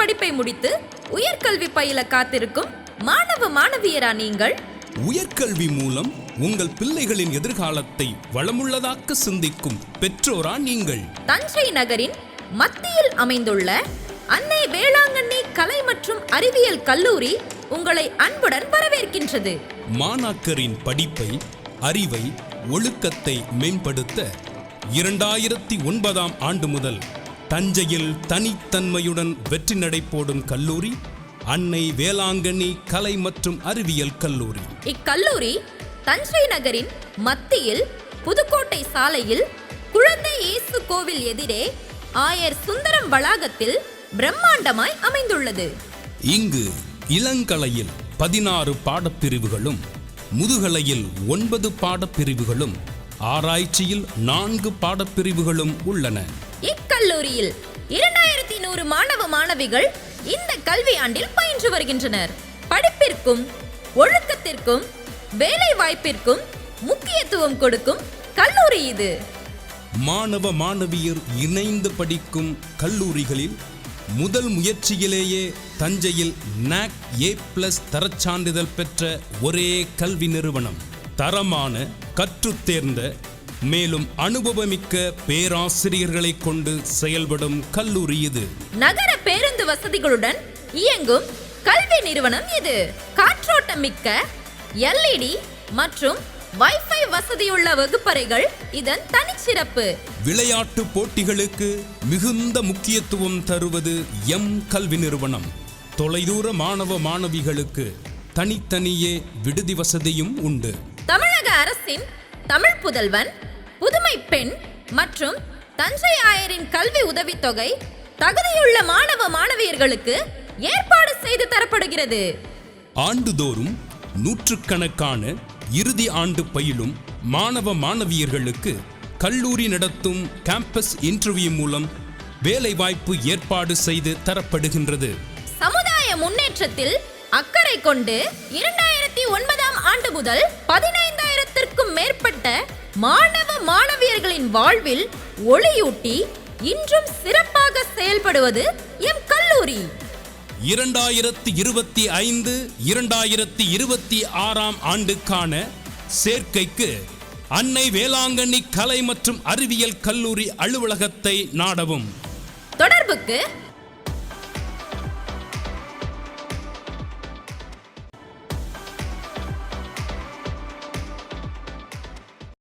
படிப்பை முடித்து உயர்கல்வி பயில காத்திருக்கும் மாணவ மாணவியரா நீங்கள்? உயர்கல்வி மூலம் உங்கள் பிள்ளைகளின் எதிர்காலத்தை வளமுள்ளதாக்க சிந்திக்கும் பெற்றோரா நீங்கள்? தஞ்சை நகரின் மத்தியில் அமைந்துள்ள அன்னை வேளாங்கண்ணி கலை மற்றும் அறிவியல் கல்லூரி உங்களை அன்புடன் வரவேற்கின்றது. மாணாக்கரின் படிப்பை, அறிவை, ஒழுக்கத்தை மேம்படுத்த 2009 ஆண்டு முதல் தஞ்சையில் தனித்தன்மையுடன் வெற்றி நடை போடும் கல்லூரி அன்னை வேளாங்கண்ணி கலை மற்றும் அறிவியல் கல்லூரி. இக்கல்லூரி தஞ்சை நகரின் மத்தியில் புதுக்கோட்டை சாலையில் குழந்தை இயேசு கோவில் எதிரே ஆயர் சுந்தரம் வளாகத்தில் பிரம்மாண்டமாய் அமைந்துள்ளது. இங்கு இளங்கலையில் 16 பாடப்பிரிவுகளும், முதுகலையில் 9 பாடப்பிரிவுகளும், ஆராய்ச்சியில் 4 பாடப்பிரிவுகளும் உள்ளன. இக்கல்லூரியில் 2100 மாணவ மாணவிகள் இந்த கல்வி ஆண்டில் பயின்று வருகின்றனர். படிப்பிற்கும் ஒழுக்கத்திற்கும் வேலை வாய்ப்பிற்கும் முக்கியத்துவம் கொடுக்கும் கல்லூரி இது. மாணவ மாணவியர் இணைந்து படிக்கும் கல்லூரிகளில் முதல் முயற்சியிலேயே தஞ்சையில் NAC A+ தரச்சான்றிதழ் பெற்ற ஒரே கல்வி நிறுவனம். தரமான, கற்றுத்தேர்ந்த, மேலும் அனுபவமிக்க பேராசிரியர்களை கொண்டு செயல்படும் கல்லூரி இது. நகர பேருந்து வசதிகளுடன் இயங்கும் கல்வி நிறுவனம் இது. காற்றோட்டம் மிக்க LED மற்றும் வைஃபை வசதியுள்ள வகுப்பறைகள் இதன் தனிச்சிறப்பு. விளையாட்டு போட்டிகளுக்கு மிகுந்த முக்கியத்துவம் தருவது கல்வி நிறுவனம். தொலைதூர மாணவ மாணவிகளுக்கு தனித்தனியே விடுதி வசதியும் உண்டு. தமிழக அரசின் தமிழ் புதல்வன், புதுமை பெண் மற்றும் தஞ்சை ஆயரின் கல்வி உதவித்தொகை தகுதியுள்ள மாணவ மாணவியர்களுக்கு ஏற்பாடு செய்து தரப்படுகிறது. ஆண்டுதோறும் நூற்றுக்கணக்கான இறுதி ஆண்டு பயிலும் மாணவ மாணவியர்களுக்கு கல்லூரி நடத்தும் கேம்பஸ் இன்டர்வியூ மூலம் வேலை வாய்ப்பு ஏற்பாடு செய்து தரப்படுகின்றது. சமுதாய முன்னேற்றத்தில் அக்கறை கொண்டு 2009 ஆண்டு முதல் 15,000த்திற்கும் மேற்பட்ட மாணவ மாணவியர்களின் வாழ்வில் ஒளியூட்டி இன்றும் சிறப்பாக செயல்படுவது எம் கல்லூரி. 2025-2026 ஆண்டுக்கான சேர்க்கைக்கு அன்னை வேளாங்கண்ணி கலை மற்றும் அறிவியல் கல்லூரி அலுவலகத்தை நாடவும். தொடர்புக்கு